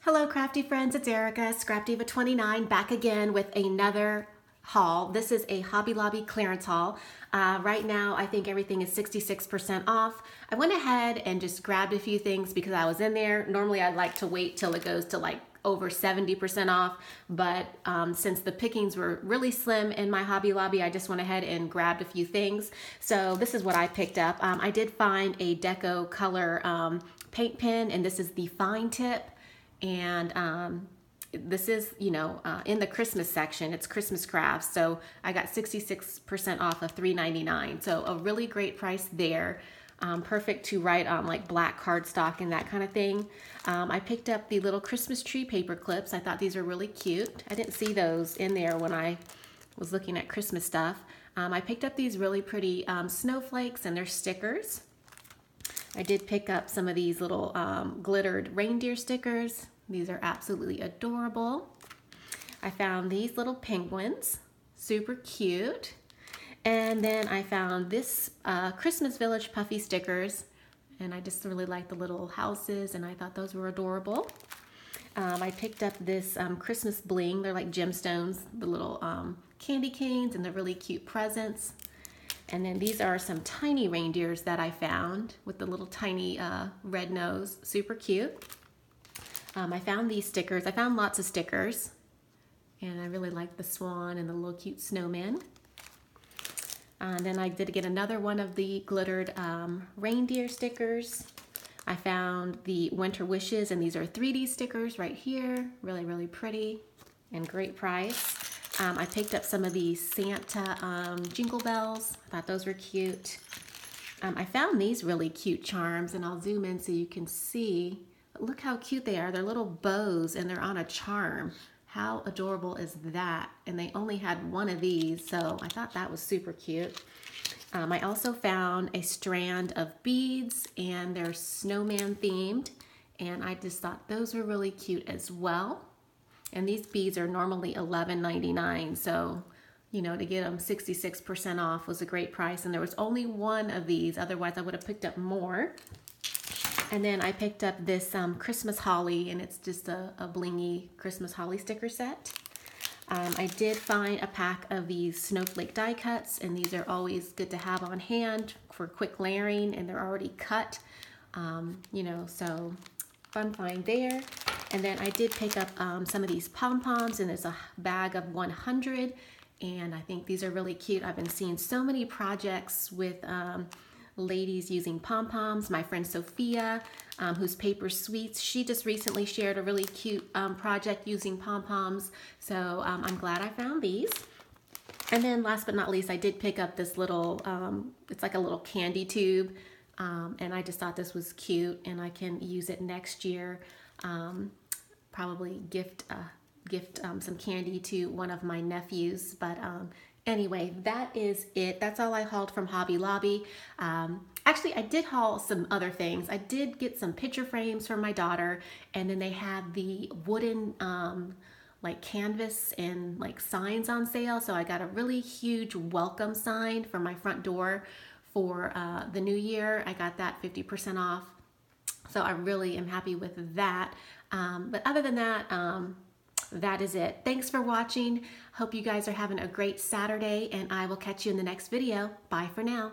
Hello crafty friends, it's Erica, Scrapdiva29, back again with another haul. This is a Hobby Lobby clearance haul. Right now I think everything is 66% off. I went ahead and just grabbed a few things because I was in there. Normally I'd like to wait till it goes to like over 70% off, but since the pickings were really slim in my Hobby Lobby, I just went ahead and grabbed a few things. So this is what I picked up. I did find a deco color paint pen, and this is the fine tip. And this is, in the Christmas section. It's Christmas crafts. So I got 66% off of $3.99. So a really great price there. Perfect to write on like black cardstock and that kind of thing. I picked up the little Christmas tree paper clips. I thought these were really cute. I didn't see those in there when I was looking at Christmas stuff. I picked up these really pretty snowflakes, and they're stickers. I did pick up some of these little glittered reindeer stickers. These are absolutely adorable. I found these little penguins, super cute. And then I found this Christmas Village puffy stickers, and I just really like the little houses, and I thought those were adorable. I picked up this Christmas bling. They're like gemstones, the little candy canes, and they're really cute presents. And then these are some tiny reindeers that I found with the little tiny red nose, super cute. I found these stickers. I found lots of stickers, and I really like the swan and the little cute snowman. And then I did get another one of the glittered reindeer stickers. I found the winter wishes, and these are 3D stickers right here. Really, really pretty and great price. I picked up some of these Santa jingle bells. I thought those were cute. I found these really cute charms, and I'll zoom in so you can see. Look how cute they are. They're little bows, and they're on a charm. How adorable is that? And they only had one of these, so I thought that was super cute. I also found a strand of beads, and they're snowman themed, and I just thought those were really cute as well. And these beads are normally $11.99, so to get them 66% off was a great price. And there was only one of these, otherwise I would have picked up more. And then I picked up this Christmas holly, and it's just a blingy Christmas holly sticker set. I did find a pack of these snowflake die cuts, and these are always good to have on hand for quick layering, and they're already cut, so fun find there. And then I did pick up some of these pom-poms, and there's a bag of 100, and I think these are really cute. I've been seeing so many projects with ladies using pom-poms. My friend Sophia, who's Paper Sweets, she just recently shared a really cute project using pom-poms, so I'm glad I found these. And then last but not least, I did pick up this little, it's like a little candy tube, and I just thought this was cute, and I can use it next year. Probably gift some candy to one of my nephews, but anyway, that is it. That's all I hauled from Hobby Lobby. Actually, I did haul some other things. I did get some picture frames for my daughter, and then they had the wooden like canvas and like signs on sale. So I got a really huge welcome sign for my front door for the new year. I got that 50% off. So I really am happy with that. But other than that, that is it. Thanks for watching. Hope you guys are having a great Saturday, and I will catch you in the next video. Bye for now.